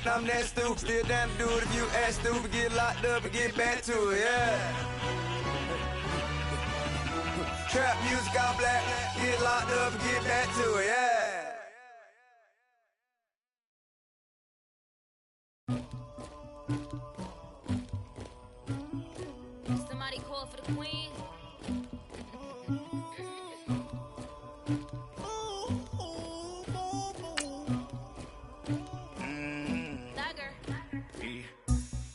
I'm that stupid. Still down to do it if you act stupid. Get locked up and get back to it, yeah. Trap music all black. Get locked up and get back to it, yeah. Somebody call for the queen.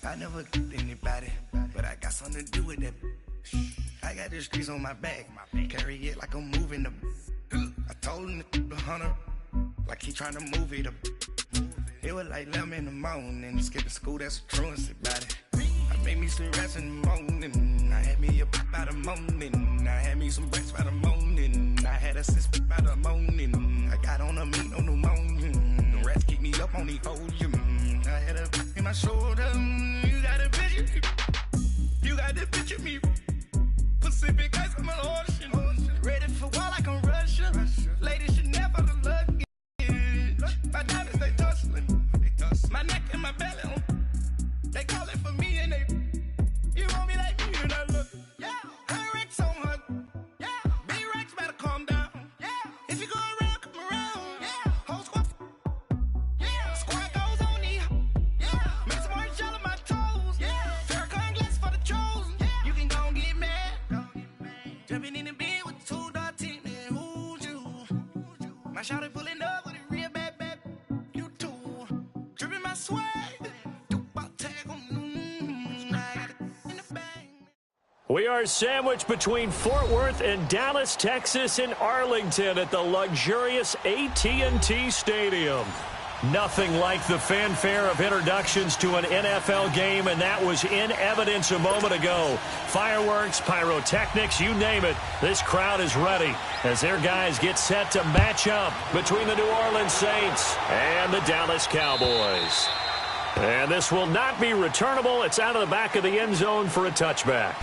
I never anybody, but I got something to do with that. I got the streets on my back, carry it like I'm moving the. I told him the hunter, like he trying to move it up. It was like 11 in the morning, skipping school, that's a truancy about it. I made me some rest in the morning, I had me up by the morning, I had me some breakfast by the morning, I had a sis by the morning, I got on a meat on the morning, the rats keep me up on the podium, I had a in my shoulder, you got a picture, you got the picture me, Pacific ice on my ocean, ready for war like I'm Russian, ladies should never look lucky, my diamonds they tussling, my neck and my belly on. They call it for me and they. You want me like me and I look. Yeah. Her Rex on her. Yeah. B-Rex better calm down. Yeah. If you go around, come around. Yeah. Whole squad. Yeah. Squad goes on the. Yeah. Make some orange gel on my toes. Yeah. Farrakhan glass for the chosen. Yeah. You can go and get mad. Jumping in the bed with 2 dark teeth, man. Who's you? My shawty pulling up with a real bad. You too. Dripping my swag. We are sandwiched between Fort Worth and Dallas, Texas, and Arlington at the luxurious AT&T Stadium. Nothing like the fanfare of introductions to an NFL game, and that was in evidence a moment ago. Fireworks, pyrotechnics, you name it. This crowd is ready as their guys get set to match up between the New Orleans Saints and the Dallas Cowboys. And this will not be returnable. It's out of the back of the end zone for a touchback.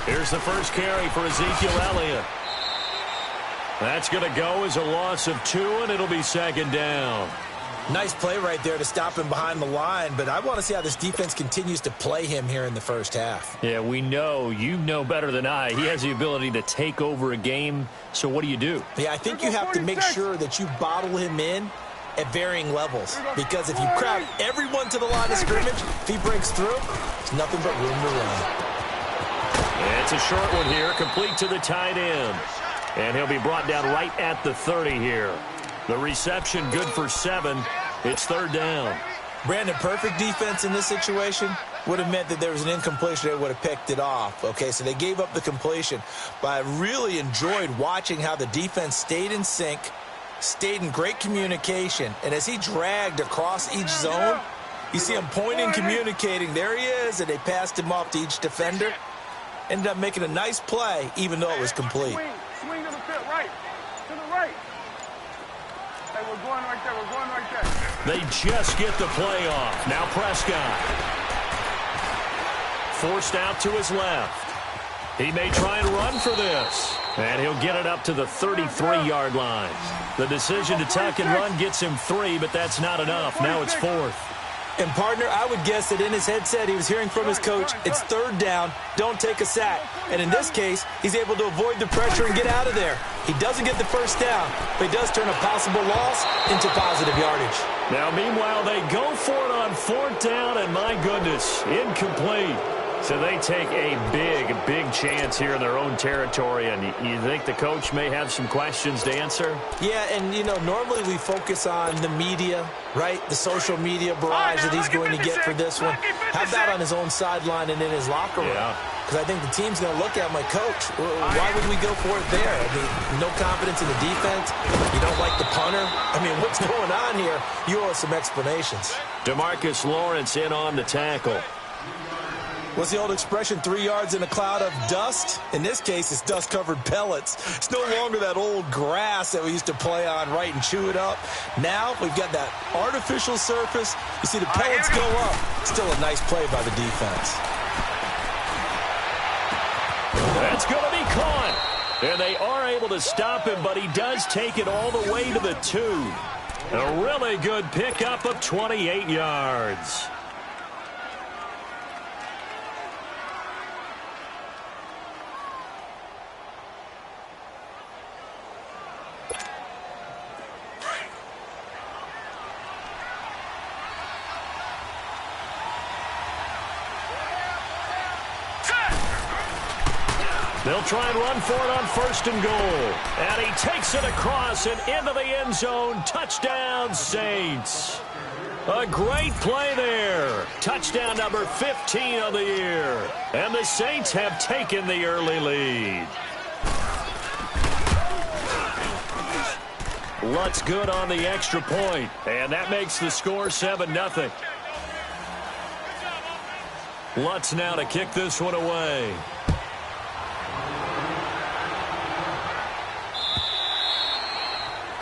Here's the first carry for Ezekiel Elliott. That's going to go as a loss of 2, and it'll be second down. Nice play right there to stop him behind the line, but I want to see how this defense continues to play him here in the first half. Yeah, we know. You know better than I. He has the ability to take over a game, so what do? Yeah, I think you have to make sure that you bottle him in at varying levels, because if you crowd everyone to the line of scrimmage, if he breaks through, there's nothing but room to run. It's a short one here, complete to the tight end. And he'll be brought down right at the 30 here. The reception good for 7. It's third down. Brandon, perfect defense in this situation would have meant that there was an incompletion. They would have picked it off. Okay, so they gave up the completion. But I really enjoyed watching how the defense stayed in sync, stayed in great communication. And as he dragged across each zone, you see him pointing, communicating. There he is, and they passed him off to each defender. Ended up making a nice play, even though it was complete. Swing to the pit, right. To the right. Hey, we're going right there. We're going right there. They just get the play off. Now Prescott. Forced out to his left. He may try and run for this. And he'll get it up to the 33-yard line. The decision to tuck and run gets him 3, but that's not enough. Now it's 4th. And, partner, I would guess that in his headset he was hearing from his coach, it's third down, don't take a sack. And in this case, he's able to avoid the pressure and get out of there. He doesn't get the first down, but he does turn a possible loss into positive yardage. Now, meanwhile, they go for it on 4th down, and my goodness, incomplete. So they take a big chance here in their own territory, and you think the coach may have some questions to answer? Yeah, and, you know, normally we focus on the media, right? The social media barrage that he's going to get for this one. How about on his own sideline and in his locker room? Because I think the team's going to look at my coach. Why would we go for it there? I mean, no confidence in the defense. You don't like the punter. I mean, what's going on here? You owe us some explanations. DeMarcus Lawrence in on the tackle. What's the old expression, 3 yards in a cloud of dust? In this case, it's dust-covered pellets. It's no longer that old grass that we used to play on, right, and chew it up. Now we've got that artificial surface. You see the pellets go up. Still a nice play by the defense. That's going to be caught. And they are able to stop him, but he does take it all the way to the 2. A really good pickup of 28 yards. They'll try and run for it on 1st and goal. And he takes it across and into the end zone. Touchdown, Saints. A great play there. Touchdown number 15 of the year. And the Saints have taken the early lead. Lutz good on the extra point. And that makes the score 7-0. Lutz now to kick this one away.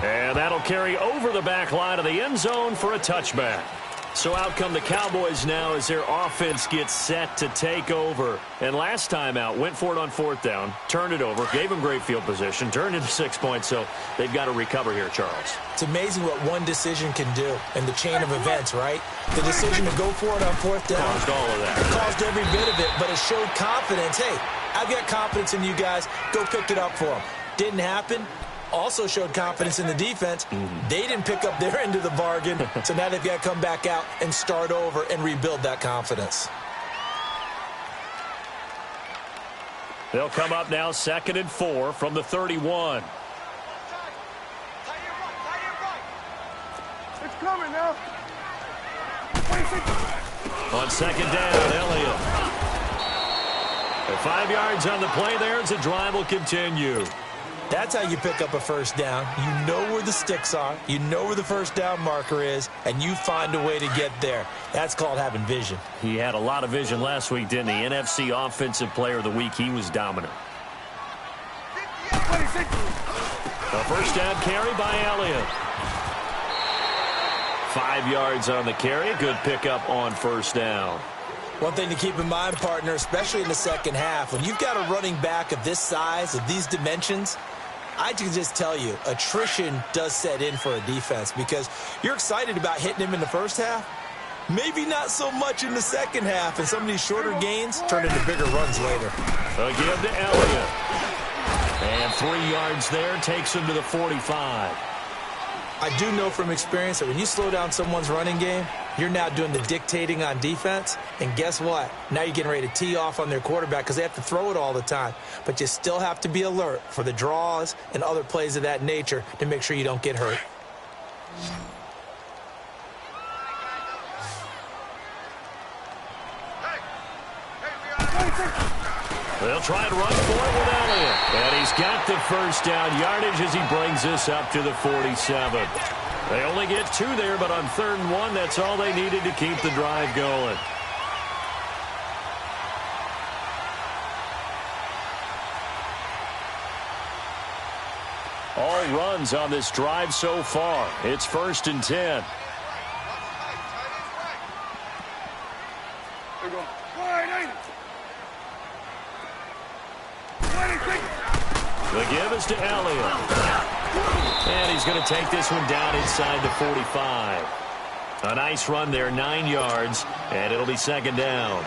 And that'll carry over the back line of the end zone for a touchback. So out come the Cowboys now as their offense gets set to take over. And last time out, went for it on 4th down, turned it over, gave them great field position, turned into 6 points, so they've got to recover here, Charles. It's amazing what one decision can do in the chain of events, right? The decision to go for it on 4th down. Caused all of that. It caused every bit of it, but it showed confidence. Hey, I've got confidence in you guys. Go pick it up for them. Didn't happen. Also showed confidence in the defense. They didn't pick up their end of the bargain, so now they've got to come back out and start over and rebuild that confidence. They'll come up now 2nd and 4 from the 31. It's coming now. On 2nd down, Elliott. 5 yards on the play there as the drive will continue. That's how you pick up a 1st down. You know where the sticks are. You know where the 1st down marker is, and you find a way to get there. That's called having vision. He had a lot of vision last week, didn't he? NFC Offensive Player of the Week. He was dominant. A 1st down carry by Elliott. 5 yards on the carry. Good pickup on 1st down. One thing to keep in mind, partner, especially in the second half, when you've got a running back of this size, of these dimensions, I can just tell you, attrition does set in for a defense because you're excited about hitting him in the first half. Maybe not so much in the second half, and some of these shorter gains turn into bigger runs later. Again to Elliott. And 3 yards there takes him to the 45. I do know from experience that when you slow down someone's running game, you're now doing the dictating on defense. And guess what? Now you're getting ready to tee off on their quarterback because they have to throw it all the time. But you still have to be alert for the draws and other plays of that nature to make sure you don't get hurt. They'll try and run for it with Elliott. And he's got the 1st down yardage as he brings this up to the 47. They only get 2 there, but on 3rd and 1, that's all they needed to keep the drive going. All runs on this drive so far. It's 1st and 10. There you go. The give is to Elliott. And he's going to take this one down inside the 45. A nice run there, 9 yards, and it'll be 2nd down.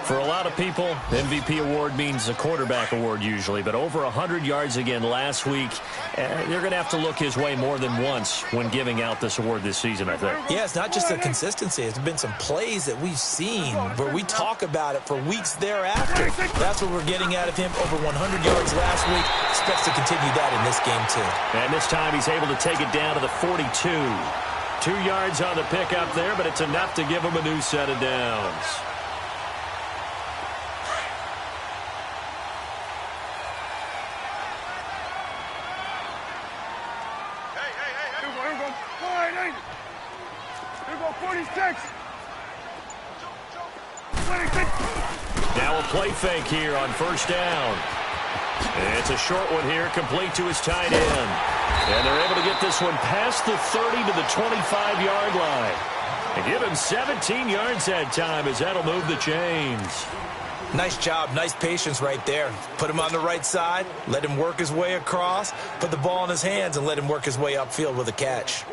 For a lot of people, MVP award means a quarterback award usually, but over 100 yards again last week. They're going to have to look his way more than once when giving out this award this season, I think. Yeah, it's not just the consistency. It's been some plays that we've seen where we talk about it for weeks thereafter. That's what we're getting out of him. Over 100 yards last week. Expects to continue that in this game, too. And this time he's able to take it down to the 42. 2 yards on the pickup there, but it's enough to give him a new set of downs. play fake here on first down. It's a short one here, complete to his tight end. And they're able to get this one past the 30 to the 25-yard line. And give him 17 yards that time as that'll move the chains. Nice job, nice patience right there. Put him on the right side, let him work his way across, put the ball in his hands, and let him work his way upfield with a catch.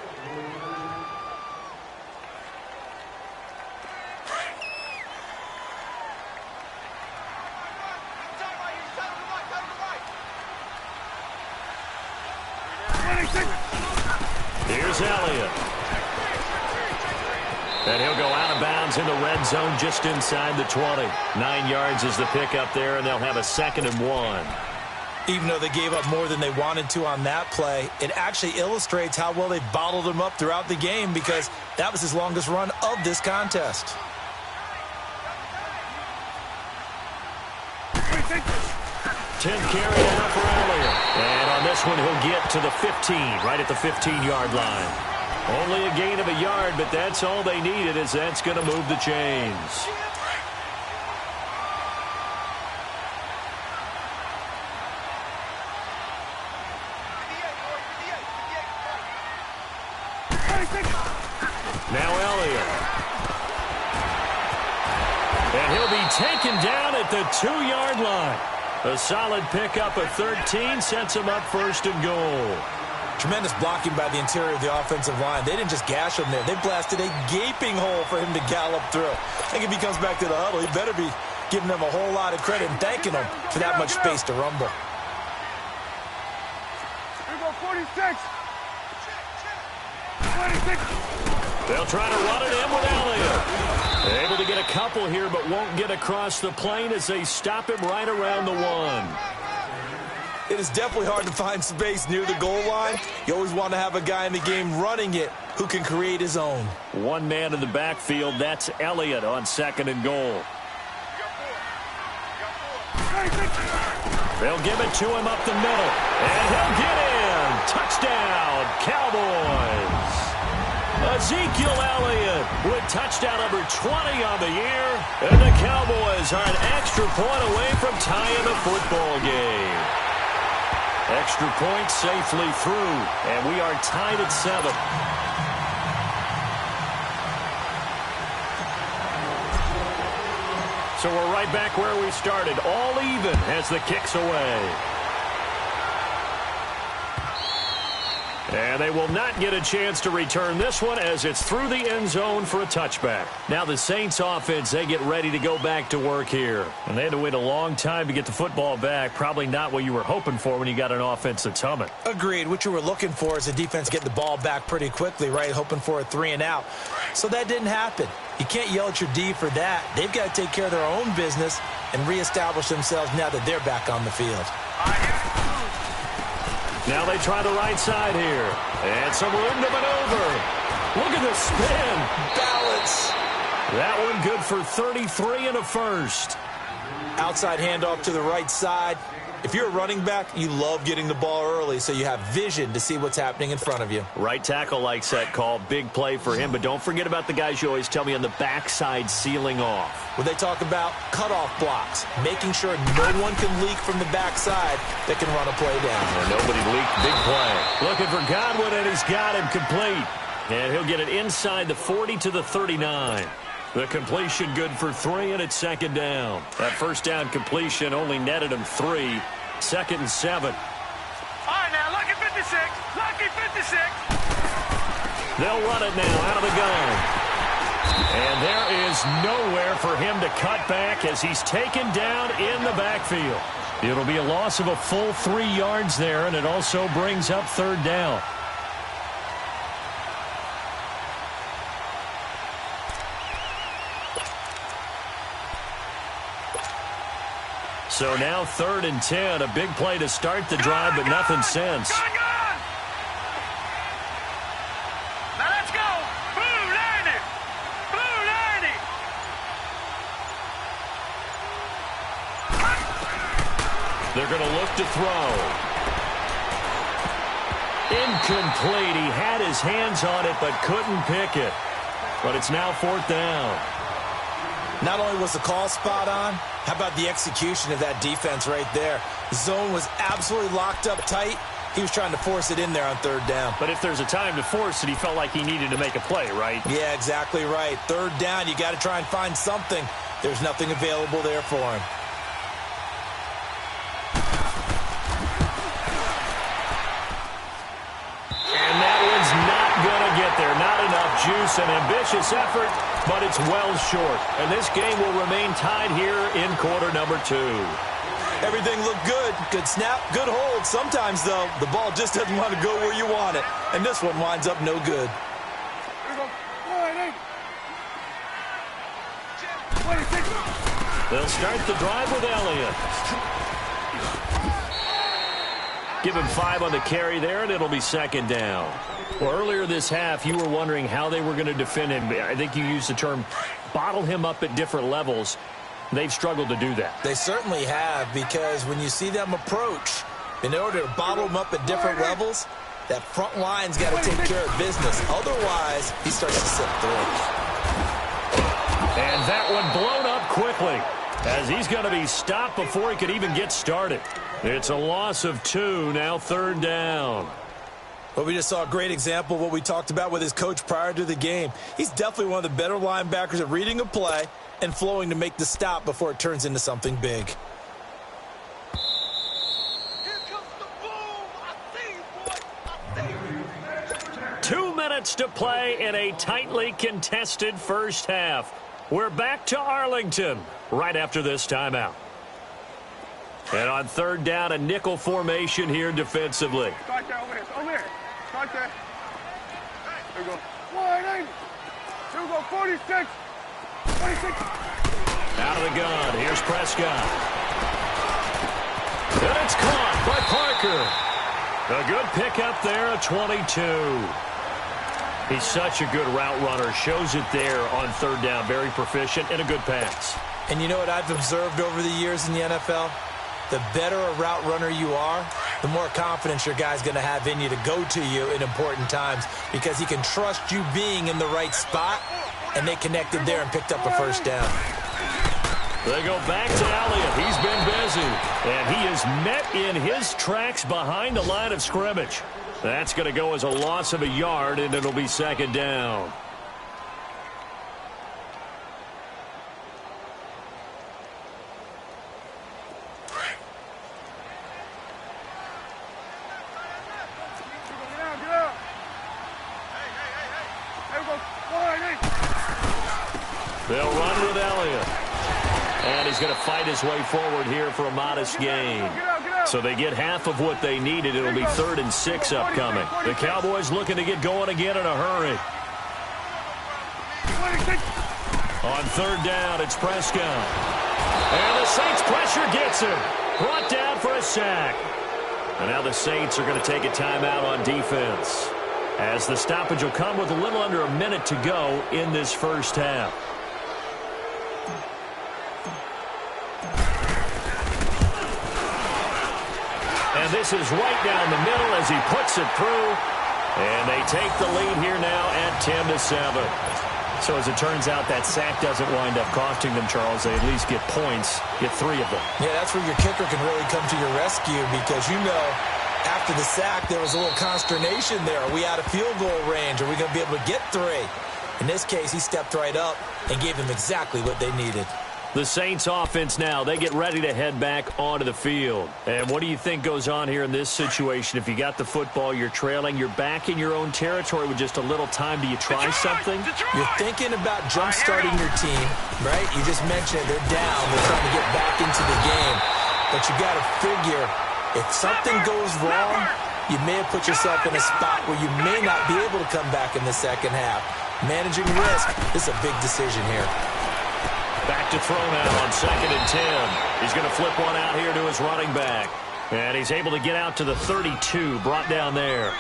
Here's Elliott. And he'll go out of bounds in the red zone just inside the 20. 9 yards is the pickup there, and they'll have a 2nd and 1. Even though they gave up more than they wanted to on that play, it actually illustrates how well they bottled him up throughout the game because that was his longest run of this contest. 10th carry now for Elliott. And on this one, he'll get to the 15, right at the 15-yard line. Only a gain of a yard, but that's all they needed, as that's going to move the chains. Now Elliott. And he'll be taken down at the 2-yard line. A solid pickup of 13 sets him up 1st and goal. Tremendous blocking by the interior of the offensive line. They didn't just gash him there. They blasted a gaping hole for him to gallop through. I think if he comes back to the huddle, he better be giving them a whole lot of credit and thanking them for that much space to rumble. Here we go, 46. 26. They'll try to run it in with Elliott. Able to get a couple here, but won't get across the plane as they stop him right around the 1. It is definitely hard to find space near the goal line. You always want to have a guy in the game running it who can create his own. One man in the backfield, that's Elliott on 2nd and goal. They'll give it to him up the middle, and he'll get in. Touchdown, Cowboys. Ezekiel Elliott with touchdown number 20 on the year, and the Cowboys are an extra point away from tying the football game. Extra point safely through, and we are tied at 7. So we're right back where we started, all even as the kick's away. And they will not get a chance to return this one as it's through the end zone for a touchback. Now the Saints offense, they get ready to go back to work here. And they had to wait a long time to get the football back. Probably not what you were hoping for when you got an offense that's humming. Agreed. What you were looking for is the defense getting the ball back pretty quickly, right? Hoping for a 3 and out. So that didn't happen. You can't yell at your D for that. They've got to take care of their own business and reestablish themselves now that they're back on the field. Now they try the right side here. And some room to maneuver. Look at the spin. Balance. That one good for 33 and a 1st. Outside handoff to the right side. If you're a running back, you love getting the ball early so you have vision to see what's happening in front of you. Right tackle likes that call. Big play for him. But don't forget about the guys you always tell me on the backside sealing off. When they talk about cutoff blocks, making sure no one can leak from the backside that can run a play down. Well, nobody leaked. Big play. Looking for Godwin, and he's got him complete. And he'll get it inside the 40 to the 39. The completion good for 3, and it's 2nd down. That first down completion only netted him 3. 2nd and 7. All right, now, lucky 56. Lucky 56. They'll run it now out of the gun. And there is nowhere for him to cut back as he's taken down in the backfield. It'll be a loss of a full 3 yards there, and it also brings up 3rd down. So now 3rd and 10, a big play to start the drive, but nothing since. Now let's go. Blue Lanny. Blue Lanny. They're going to look to throw. Incomplete. He had his hands on it, but couldn't pick it. But it's now 4th down. Not only was the call spot on, how about the execution of that defense right there? The zone was absolutely locked up tight. He was trying to force it in there on third down. But if there's a time to force it, he felt like he needed to make a play, right? Yeah, exactly right. Third down, you got to try and find something. There's nothing available there for him. And that one's not going to get there. Not enough juice, an ambitious effort, but it's well short. And this game will remain tied here in quarter number 2. Everything looked good. Good snap, good hold. Sometimes, though, the ball just doesn't want to go where you want it. And this one winds up no good. They'll start the drive with Elliott. Give him 5 on the carry there, and it'll be second down. Well, earlier this half, you were wondering how they were going to defend him. I think you used the term bottle him up at different levels. They've struggled to do that. They certainly have, because when you see them approach, in order to bottle them up at different levels, that front line's got to take care of business. Otherwise, he starts to slip through. And that one blown up quickly, as he's going to be stopped before he could even get started. It's a loss of 2, now third down. Well, we just saw a great example of what we talked about with his coach prior to the game. He's definitely one of the better linebackers at reading a play and flowing to make the stop before it turns into something big. Here comes the boom. I see you, boy. 2 minutes to play in a tightly contested first half. We're back to Arlington right after this timeout. And on third down, a nickel formation here defensively. Start there, over there. Over there. Start there. There we go. Wide. Here we go. 46. 46. Out of the gun. Here's Prescott. And it's caught by Parker. A good pickup there, a 22. He's such a good route runner. Shows it there on third down. Very proficient and a good pass. And you know what I've observed over the years in the NFL? The better a route runner you are, the more confidence your guy's going to have in you to go to you in important times, because he can trust you being in the right spot, and they connected there and picked up a first down. They go back to Elliott. He's been busy, and he is met in his tracks behind the line of scrimmage. That's going to go as a loss of a yard, and it'll be second down. They'll run with Elliott. And he's going to fight his way forward here for a modest gain. So they get half of what they needed. It'll be 3rd and 6 upcoming. The Cowboys looking to get going again in a hurry. On third down, it's Prescott. And the Saints pressure gets him. Brought down for a sack. And now the Saints are going to take a timeout on defense, as the stoppage will come with a little under a minute to go in this first half. And this is right down the middle as he puts it through. And they take the lead here now at 10-7. So as it turns out, that sack doesn't wind up costing them, Charles. They at least get points, get 3 of them. Yeah, that's where your kicker can really come to your rescue, because you know after the sack there was a little consternation there. Are we out of field goal range? Are we going to be able to get 3? In this case, he stepped right up and gave them exactly what they needed. The Saints offense now, they get ready to head back onto the field. And what do you think goes on here in this situation? If you got the football, you're trailing, you're back in your own territory with just a little time. Do you try something? You're thinking about jump-starting your team, right? You just mentioned they're down. They're trying to get back into the game. But you got to figure, if something goes wrong, you may have put yourself in a spot where you may not be able to come back in the second half. Managing risk is a big decision here. Back to throw now on 2nd and 10. He's going to flip one out here to his running back. And he's able to get out to the 32, brought down there.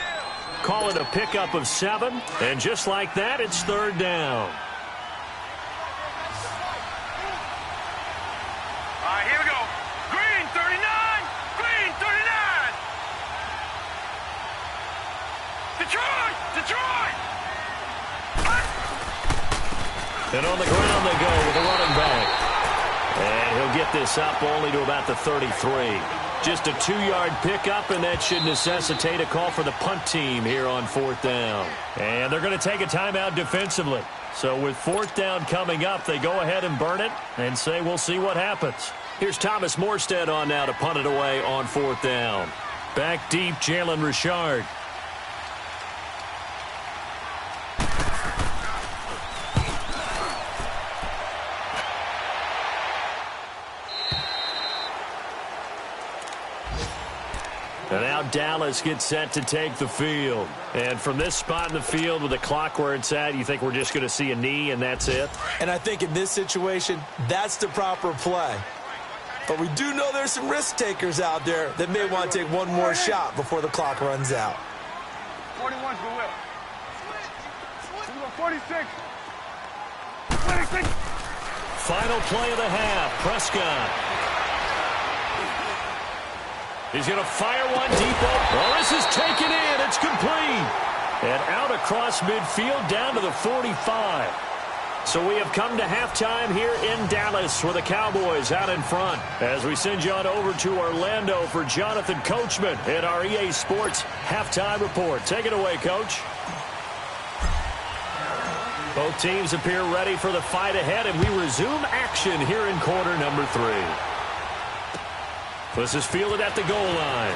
Call it a pickup of 7. And just like that, it's 3rd down. All right, here we go. Green 39. Green 39. Detroit. Detroit. And on the ground they go with the running back. get this up only to about the 33. Just a 2-yard pickup, and that should necessitate a call for the punt team here on 4th down. And they're going to take a timeout defensively. So with 4th down coming up, they go ahead and burn it and say we'll see what happens. Here's Thomas Morstead on now to punt it away on 4th down. Back deep, Jalen Richard. And now Dallas gets set to take the field. And from this spot in the field with the clock where it's at, you think we're just going to see a knee and that's it? And I think in this situation, that's the proper play. But we do know there's some risk takers out there that may want to take one more shot before the clock runs out. 41's the whip. We go 46. 26. Final play of the half. Prescott. He's going to fire one deep. Oh, this is taken in. It's complete. And out across midfield down to the 45. So we have come to halftime here in Dallas with the Cowboys out in front. As we send you on over to Orlando for Jonathan Coachman in our EA Sports Halftime Report. Take it away, Coach. Both teams appear ready for the fight ahead, and we resume action here in quarter number 3. This is fielded at the goal line.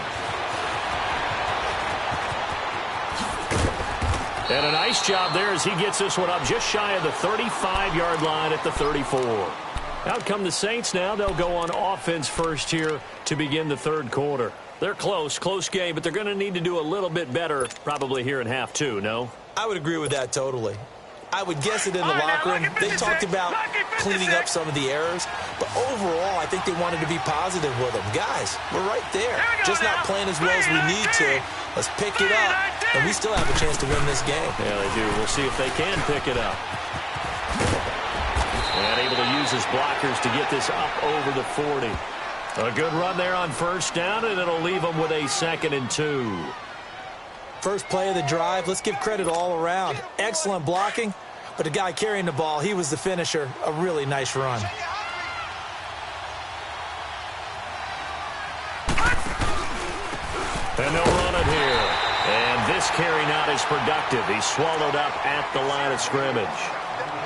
And a nice job there as he gets this one up just shy of the 35-yard line at the 34. Out come the Saints now. They'll go on offense first here to begin the third quarter. They're close game, but they're going to need to do a little bit better probably here in half 2, no? I would agree with that totally. I would guess it in the locker room. They talked about cleaning up some of the errors, but overall, I think they wanted to be positive with them. Guys, we're right there. Just not playing as well as we need to. Let's pick it up, and we still have a chance to win this game. Yeah, they do. We'll see if they can pick it up. And able to use his blockers to get this up over the 40. A good run there on first down, and it'll leave them with a 2nd and 2. First play of the drive, let's give credit all around. Excellent blocking, but the guy carrying the ball, he was the finisher. A really nice run. And they'll run it here. And this carry not as productive. He's swallowed up at the line of scrimmage.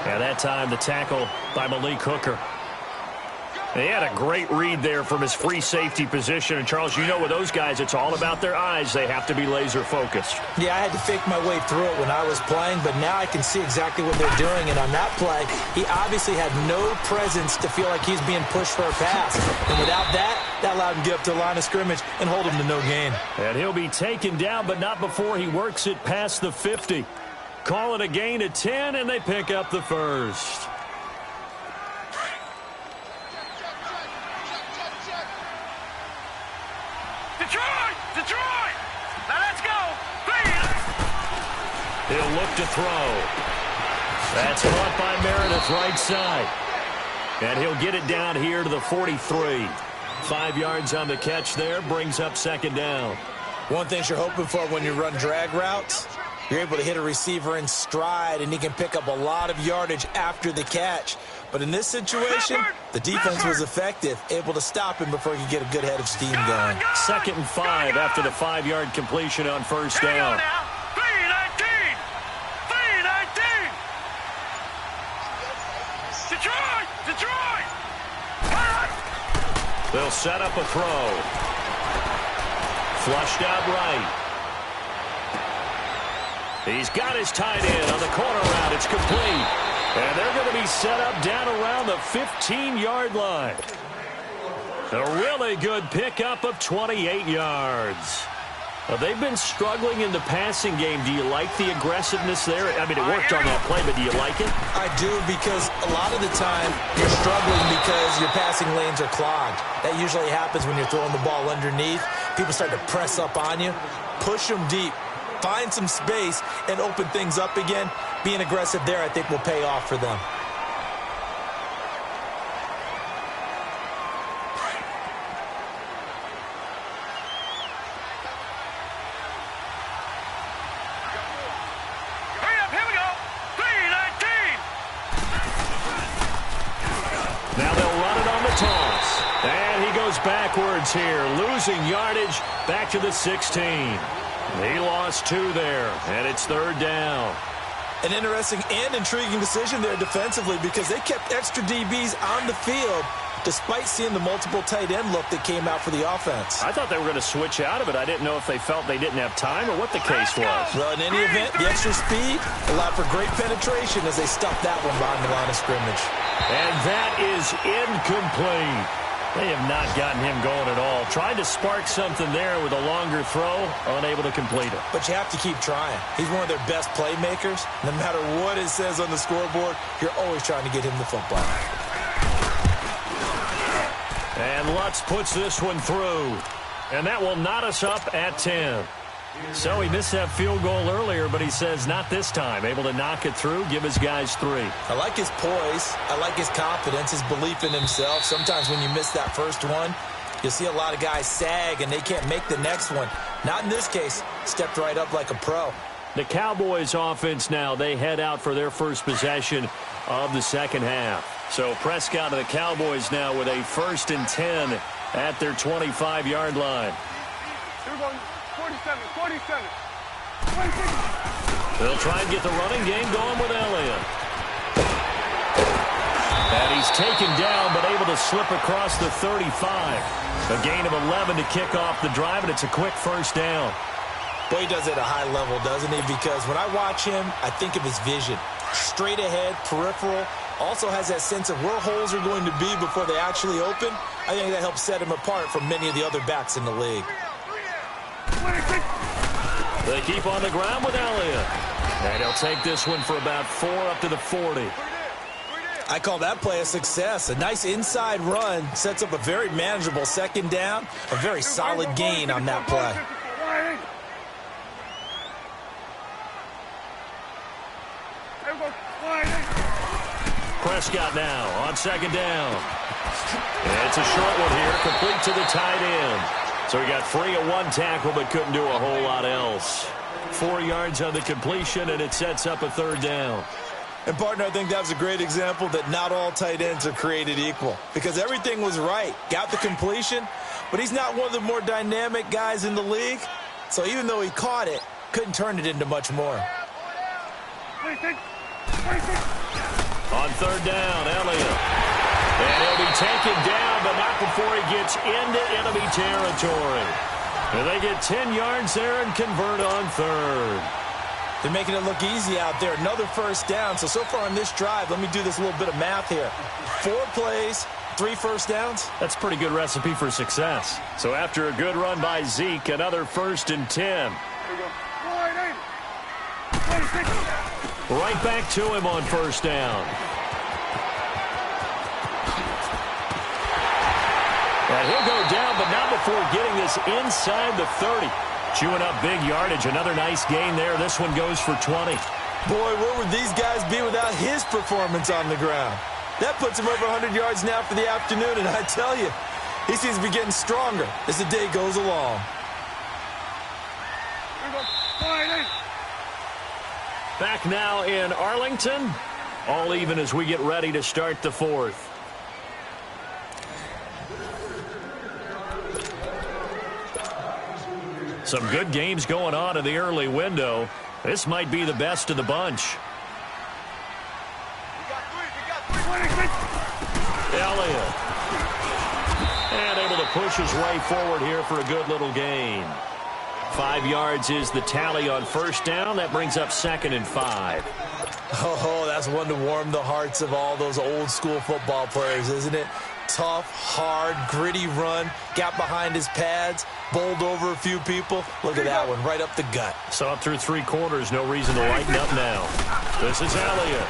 And that time the tackle by Malik Hooker. He had a great read there from his free safety position. And, Charles, you know with those guys, it's all about their eyes. They have to be laser-focused. Yeah, I had to fake my way through it when I was playing, but now I can see exactly what they're doing. And on that play, he obviously had no presence to feel like he's being pushed for a pass. And without that, that allowed him to get up to the line of scrimmage and hold him to no gain. And he'll be taken down, but not before he works it past the 50. Call it a gain of 10, and they pick up the first. Detroit! Now let's go! He'll look to throw. That's caught by Meredith right side. And he'll get it down here to the 43. 5 yards on the catch there, brings up 2nd down. One thing you're hoping for when you run drag routes, you're able to hit a receiver in stride, and he can pick up a lot of yardage after the catch. But in this situation, the defense was effective, able to stop him before he could get a good head of steam going. 2nd and 5 after the 5-yard completion on first down. 3-19! Detroit! They'll set up a throw. Flushed out right. He's got his tight end on the corner route. It's complete. And they're going to be set up down around the 15-yard line. A really good pickup of 28 yards. They've been struggling in the passing game. Do you like the aggressiveness there? I mean, it worked on that play, but do you like it? I do, because a lot of the time you're struggling because your passing lanes are clogged. That usually happens when you're throwing the ball underneath. People start to press up on you. Push them deep. Find some space and open things up again. Being aggressive there, I think, will pay off for them. Here we go! 3-19! Now they'll run it on the toss. goes backwards here, losing yardage back to the 16. He lost 2 there, and it's 3rd down. An interesting and intriguing decision there defensively because they kept extra DBs on the field despite seeing the multiple tight end look that came out for the offense. I thought they were going to switch out of it. I didn't know if they felt they didn't have time or what the case was. Well, in any event, the extra speed allowed for great penetration as they stuffed that one behind the line of scrimmage. And that is incomplete. They have not gotten him going at all. Tried to spark something there with a longer throw, unable to complete it. But you have to keep trying. He's one of their best playmakers. No matter what it says on the scoreboard, you're always trying to get him the football. And Lutz puts this one through. And that will knot us up at 10. So he missed that field goal earlier, but he says not this time. Able to knock it through, give his guys 3. I like his poise. I like his confidence, his belief in himself. Sometimes when you miss that first one, you'll see a lot of guys sag and they can't make the next one. Not in this case. Stepped right up like a pro. The Cowboys offense now, they head out for their first possession of the second half. So Prescott and the Cowboys now with a 1st and 10 at their 25-yard line. We're going 47, 47, 26. They'll try and get the running game going with Elliott. And he's taken down but able to slip across the 35. A gain of 11 to kick off the drive, and it's a quick 1st down. Boy, he does it at a high level, doesn't he? Because when I watch him, I think of his vision. Straight ahead, peripheral. Also has that sense of where holes are going to be before they actually open. I think that helps set him apart from many of the other backs in the league. They keep on the ground with Elliott. And he'll take this one for about 4 up to the 40. I call that play a success. A nice inside run sets up a very manageable 2nd down. A very solid gain on that play. Prescott now on 2nd down. And it's a short one here, complete to the tight end. So he got free of 1 tackle but couldn't do a whole lot else. 4 yards on the completion, and it sets up a 3rd down. And, partner, I think that was a great example that not all tight ends are created equal. Because everything was right. Got the completion, but he's not one of the more dynamic guys in the league. So even though he caught it, couldn't turn it into much more. 26. On 3rd down, Elliott. And he'll be taken down, but not before he gets into enemy territory. And they get 10 yards there and convert on 3rd. They're making it look easy out there. Another 1st down. So far on this drive, let me do this little bit of math here. 4 plays, 3 1st downs. That's a pretty good recipe for success. So after a good run by Zeke, another 1st and 10. Right back to him on 1st down. And he'll go down, but not before getting this inside the 30. Chewing up big yardage. Another nice gain there. This one goes for 20. Boy, where would these guys be without his performance on the ground? That puts him over 100 yards now for the afternoon, and I tell you, he seems to be getting stronger as the day goes along. Back now in Arlington. All even as we get ready to start the 4th. Some good games going on in the early window. This might be the best of the bunch. Elliott. And able to push his way forward here for a good little gain. 5 yards is the tally on 1st down. That brings up 2nd and 5. Oh, that's one to warm the hearts of all those old school football players, isn't it? Tough, hard, gritty run. Got behind his pads. Bowled over a few people. Look at that one, right up the gut. Saw it through 3 quarters. No reason to lighten up now. This is Elliott.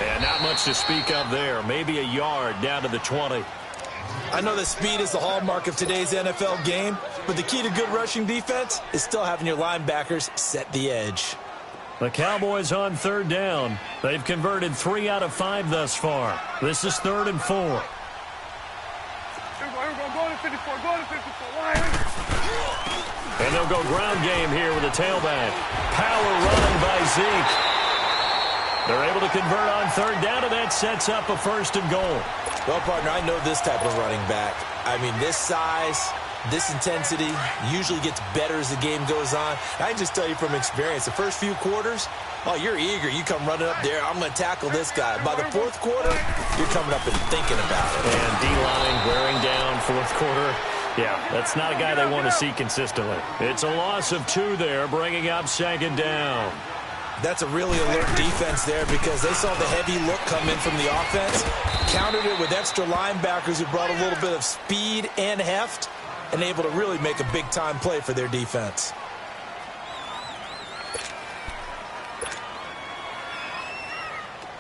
And not much to speak of there. Maybe a yard down to the 20. I know that speed is the hallmark of today's NFL game, but the key to good rushing defense is still having your linebackers set the edge. The Cowboys on 3rd down. They've converted 3 out of 5 thus far. This is 3rd and 4. Go to 54, go to 54. And they'll go ground game here with a tailback. Power running by Zeke. They're able to convert on third down, and that sets up a 1st and goal. Well, partner, I know this type of running back. I mean, this size, this intensity usually gets better as the game goes on. I can just tell you from experience, the first few quarters, oh, you're eager. You come running up there. I'm going to tackle this guy. By the 4th quarter, you're coming up and thinking about it. And D-line wearing down 4th quarter. Yeah, that's not a guy they want to see consistently. It's a loss of 2 there, bringing up 2nd down. That's a really alert defense there because they saw the heavy look come in from the offense, countered it with extra linebackers who brought a little bit of speed and heft, and able to really make a big-time play for their defense.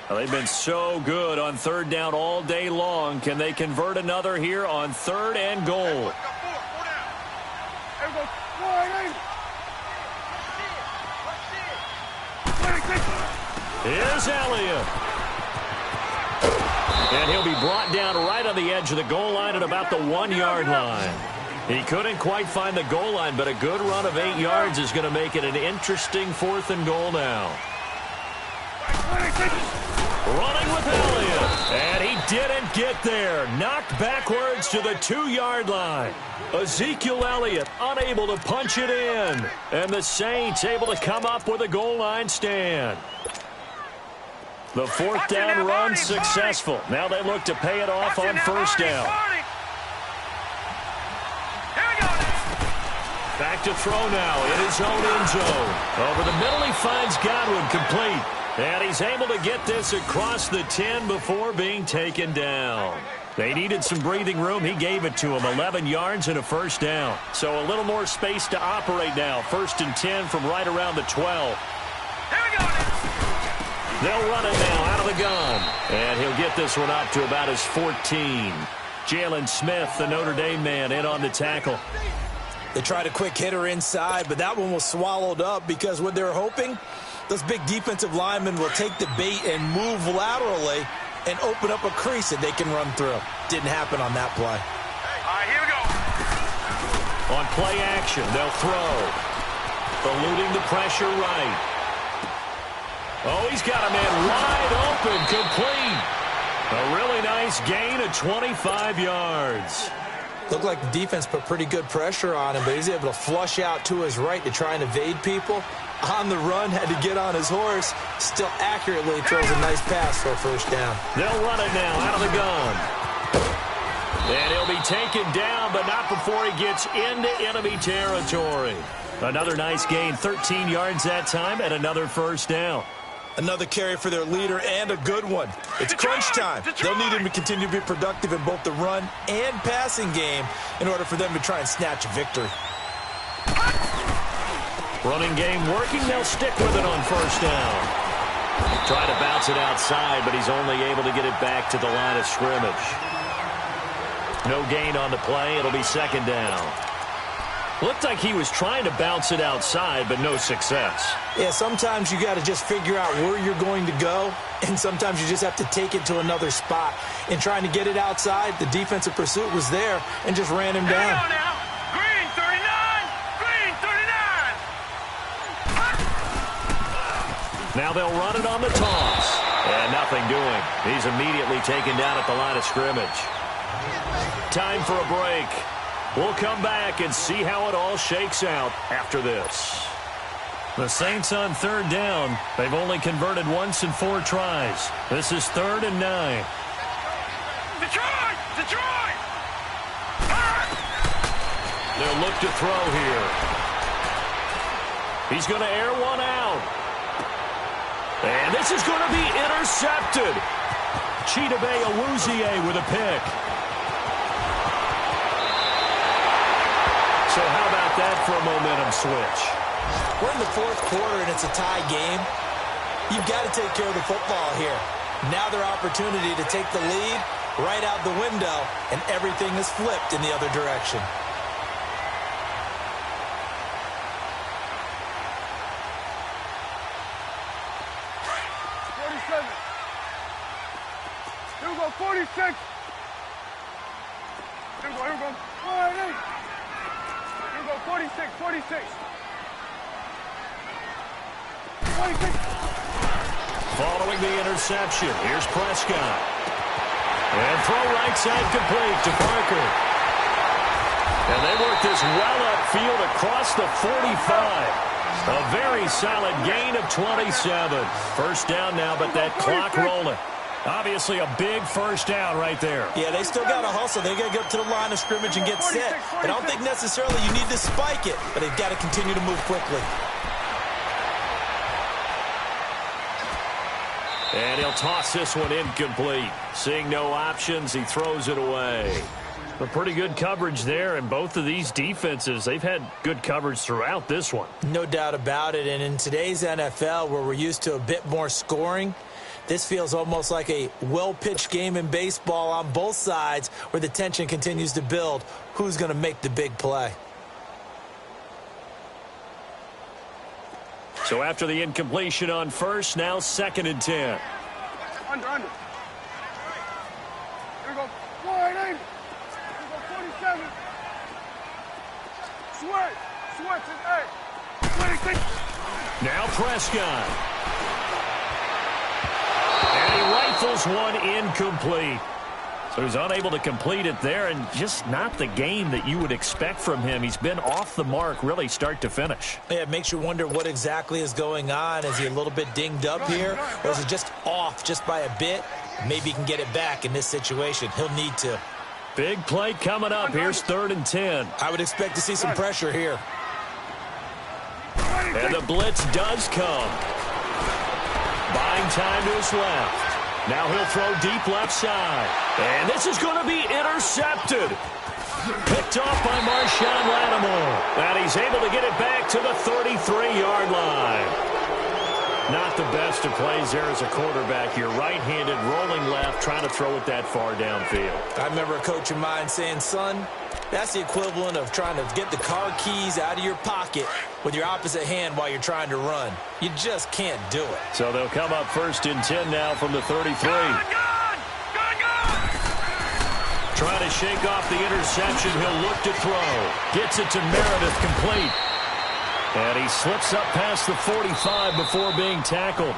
Well, they've been so good on 3rd down all day long. Can they convert another here on 3rd and goal? Here's Elliott. And he'll be brought down right on the edge of the goal line at about the 1-yard line. He couldn't quite find the goal line, but a good run of 8 yards is going to make it an interesting 4th and goal now. Running with Elliott, and he didn't get there. Knocked backwards to the 2-yard line. Ezekiel Elliott unable to punch it in. And the Saints able to come up with a goal line stand. The 4th down run successful. Now they look to pay it off on 1st down. Back to throw now in his own end zone. Over the middle he finds Godwin, complete. And he's able to get this across the 10 before being taken down. They needed some breathing room. He gave it to him. 11 yards and a 1st down. So a little more space to operate now. 1st and 10 from right around the 12. They'll run it now out of the gun. And he'll get this one up to about his 14. Jalen Smith, the Notre Dame man, in on the tackle. They tried a quick hitter inside, but that one was swallowed up because what they're hoping, those big defensive linemen will take the bait and move laterally and open up a crease that they can run through. Didn't happen on that play. All right, here we go. On play action, they'll throw. Eluding the pressure right. Oh, he's got a man wide open, complete. A really nice gain of 25 yards. Looked like the defense put pretty good pressure on him, but he's able to flush out to his right to try and evade people. On the run, had to get on his horse. Still accurately throws a nice pass for a 1st down. They'll run it now out of the gun. And he'll be taken down, but not before he gets into enemy territory. Another nice gain, 13 yards that time, and another 1st down. Another carry for their leader, and a good one. It's crunch time. They'll need him to continue to be productive in both the run and passing game in order for them to try and snatch a victory. Running game working. They'll stick with it on 1st down. Try to bounce it outside, but he's only able to get it back to the line of scrimmage. No gain on the play. It'll be 2nd down. Looked like he was trying to bounce it outside, but no success. Yeah, sometimes you got to just figure out where you're going to go, and sometimes you just have to take it to another spot. In trying to get it outside, the defensive pursuit was there and just ran him down. Green 39! Green 39! Now they'll run it on the toss. And nothing doing. He's immediately taken down at the line of scrimmage. Time for a break. We'll come back and see how it all shakes out after this. The Saints on 3rd down. They've only converted once in 4 tries. This is 3rd and 9. Detroit! Detroit! They'll look to throw here. He's going to air one out. And this is going to be intercepted. Chidobe Awuzie with a pick. So how about that for a momentum switch? We're in the 4th quarter, and it's a tie game. You've got to take care of the football here. Now their opportunity to take the lead right out the window, and everything is flipped in the other direction. Here we go, 46. Here we go. 46, 46. 46. following the interception. Here's Prescott. And throw right side complete to Parker. And they work this well upfield across the 45. A very solid gain of 27. First down now, but that clock rolling. Obviously a big first down right there. Yeah, they still got to hustle. They got to get up to the line of scrimmage and get set. I don't think necessarily you need to spike it, but they've got to continue to move quickly. And he'll toss this one incomplete. Seeing no options, he throws it away. A pretty good coverage there, and both of these defenses, they've had good coverage throughout this one. No doubt about it, and in today's NFL, where we're used to a bit more scoring, this feels almost like a well-pitched game in baseball on both sides where the tension continues to build. Who's going to make the big play? So after the incompletion on first, now 2nd and 10. Under. Here we go. Wide in. Here we go, 47. Sweat is 26. Now Prescott. And he rifles one incomplete. So he's unable to complete it there, and just not the game that you would expect from him. He's been off the mark really start to finish. Yeah, it makes you wonder what exactly is going on. Is he a little bit dinged up here, or is it just off just by a bit? Maybe he can get it back in this situation. He'll need to. Big play coming up. Here's 3rd and 10. I would expect to see some pressure here. And the blitz does come. Buying time to his left. Now he'll throw deep left side. And this is going to be intercepted. Picked off by Marshawn Lattimore. And he's able to get it back to the 33-yard line. Not the best of plays there as a quarterback. You're right-handed, rolling left, trying to throw it that far downfield. I remember a coach of mine saying, son, that's the equivalent of trying to get the car keys out of your pocket with your opposite hand while you're trying to run. You just can't do it. So they'll come up 1st and 10 now from the 33. Trying to shake off the interception. He'll look to throw. Gets it to Meredith, complete. And he slips up past the 45 before being tackled.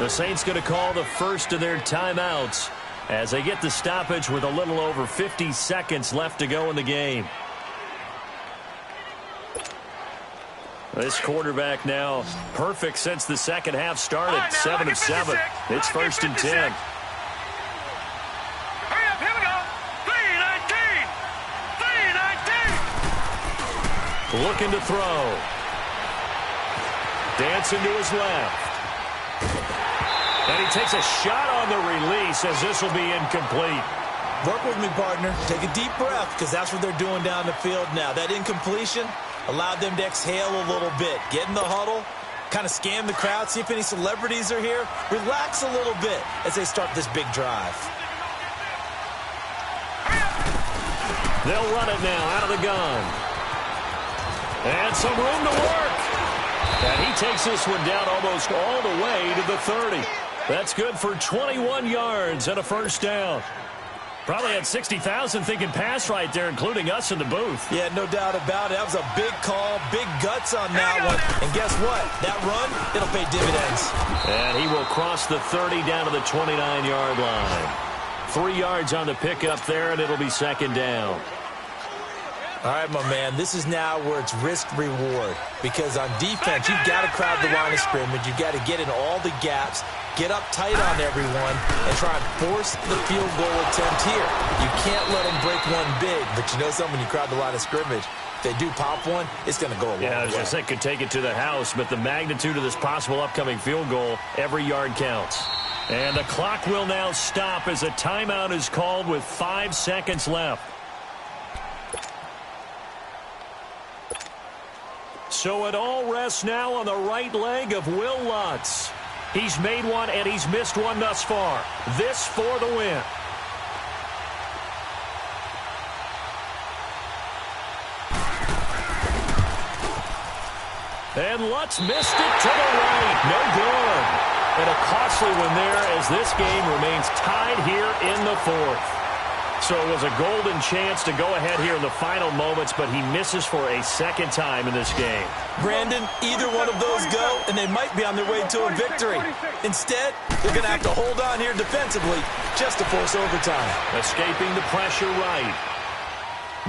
The Saints going to call the first of their timeouts as they get the stoppage with a little over 50 seconds left to go in the game. This quarterback now perfect since the second half started. 7 of 7. It's 1st and 10. Hurry up, here we go. 3-19. Looking to throw. Dancing to his left. And he takes a shot on the release as this will be incomplete. Work with me, partner. Take a deep breath because that's what they're doing down the field now. That incompletion allowed them to exhale a little bit. Get in the huddle, kind of scan the crowd, see if any celebrities are here. Relax a little bit as they start this big drive. They'll run it now out of the gun. And some room to work. And he takes this one down almost all the way to the 30. That's good for 21 yards and a first down. Probably had 60,000 thinking pass right there, including us in the booth. Yeah, no doubt about it. That was a big call, big guts on that one. And guess what? That run, it'll pay dividends. And he will cross the 30 down to the 29-yard line. 3 yards on the pickup there, and it'll be 2nd down. All right, my man, this is now where it's risk-reward. Because on defense, you've got to crowd the line of scrimmage. You've got to get in all the gaps, get up tight on everyone, and try and force the field goal attempt here. You can't let them break one big, but you know something, when you crowd the line of scrimmage, if they do pop one, it's going to go a long way. Yeah, I was just saying, could take it to the house, but the magnitude of this possible upcoming field goal, every yard counts. And the clock will now stop as a timeout is called with 5 seconds left. So it all rests now on the right leg of Will Lutz. He's made one and he's missed one thus far. This for the win. And Lutz missed it to the right. No good. And a costly one there as this game remains tied here in the 4th. So it was a golden chance to go ahead here in the final moments, but he misses for a second time in this game. Brandon, either one of those go, and they might be on their way to a victory. Instead, they're going to have to hold on here defensively just to force overtime. Escaping the pressure right.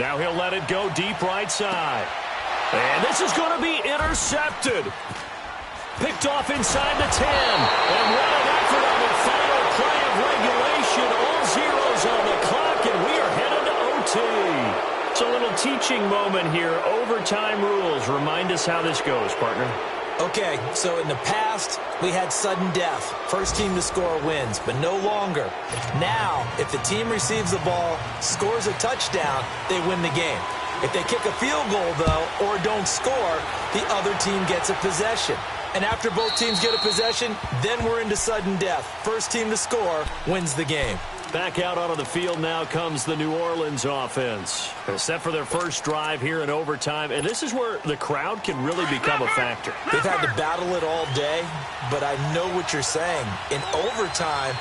Now he'll let it go deep right side. And this is going to be intercepted. Picked off inside the 10. And what an effort on the final play of regulation. All zeros on the clock, and we are headed to OT. It's a little teaching moment here. Overtime rules. Remind us how this goes, partner. Okay, so in the past, we had sudden death. First team to score wins, but no longer. Now, if the team receives the ball, scores a touchdown, they win the game. If they kick a field goal, though, or don't score, the other team gets a possession. And after both teams get a possession, then we're into sudden death. First team to score wins the game. Back out onto the field now comes the New Orleans offense. Set for their first drive here in overtime. And this is where the crowd can really become a factor. They've had to battle it all day, but I know what you're saying. In overtime,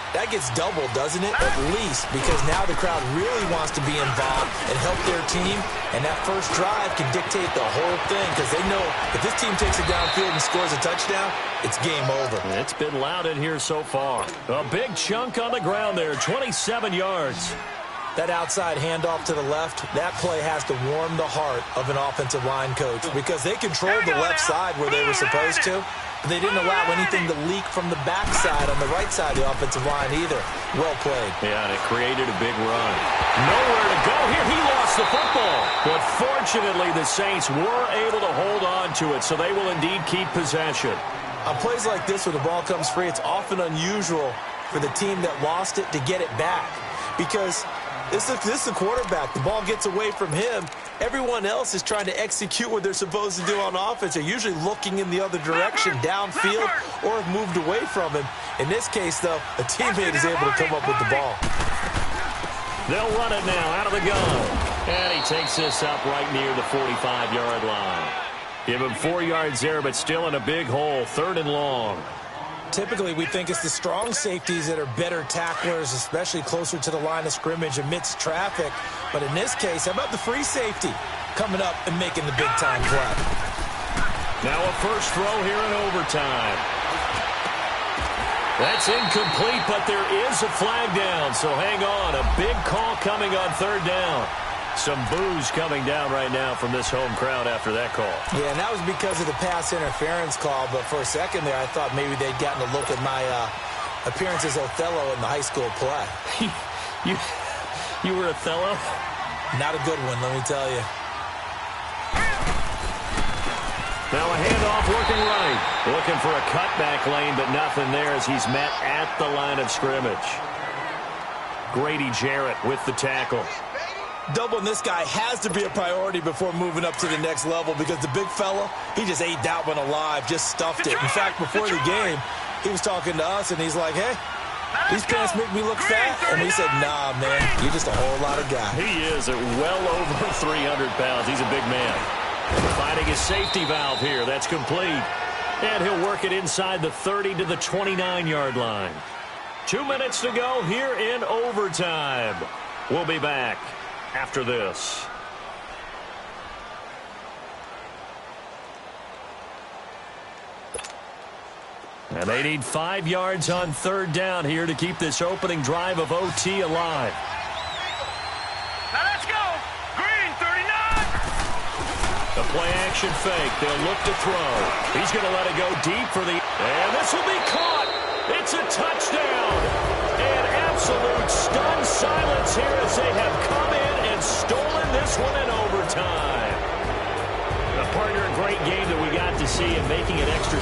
that gets doubled, doesn't it? At least, because now the crowd really wants to be involved and help their team, and that first drive can dictate the whole thing because they know if this team takes it downfield and scores a touchdown, it's game over. It's been loud in here so far. A big chunk on the ground there, 27 yards. That outside handoff to the left, that play has to warm the heart of an offensive line coach because they controlled the left side where they were supposed to. They didn't allow anything to leak from the backside on the right side of the offensive line either. Well played. Yeah, and it created a big run. Nowhere to go here. He lost the football. But fortunately, the Saints were able to hold on to it, so they will indeed keep possession. On plays like this where the ball comes free, it's often unusual for the team that lost it to get it back because this is the quarterback. The ball gets away from him. Everyone else is trying to execute what they're supposed to do on offense. They're usually looking in the other direction, downfield, or have moved away from him. In this case, though, a teammate is able to come up with the ball. They'll run it now out of the gun. And he takes this up right near the 45-yard line. Give him 4 yards there, but still in a big hole, 3rd and long. Typically, we think it's the strong safeties that are better tacklers, especially closer to the line of scrimmage amidst traffic. But in this case, how about the free safety coming up and making the big-time play? Now a first throw here in overtime. That's incomplete, but there is a flag down, so hang on. A big call coming on 3rd down. Some boos coming down right now from this home crowd after that call. Yeah, and that was because of the pass interference call. But for a second there, I thought maybe they'd gotten a look at my appearance as Othello in the high school play. You were Othello? Not a good one, let me tell you. Now a handoff working right. Looking for a cutback lane, but nothing there as he's met at the line of scrimmage. Grady Jarrett with the tackle. Doubling this guy has to be a priority before moving up to the next level because the big fella, he just ate that one alive, just stuffed it. In fact, before the game, he was talking to us, and he's like, hey, these pants make me look fat. And we said, nah, man, you're just a whole lot of guy. He is at well over 300 pounds. He's a big man. Finding his safety valve here. That's complete. And he'll work it inside the 30 to the 29-yard line. 2 minutes to go here in overtime. We'll be back after this. And they need 5 yards on 3rd down here to keep this opening drive of OT alive. Now let's go. Green, 39. The play action fake. They'll look to throw. He's going to let it go deep for the... And this will be caught. It's a touchdown. And absolute stunned silence here as they have come in and stolen this one in overtime. A partner, a great game that we got to see and making it extra...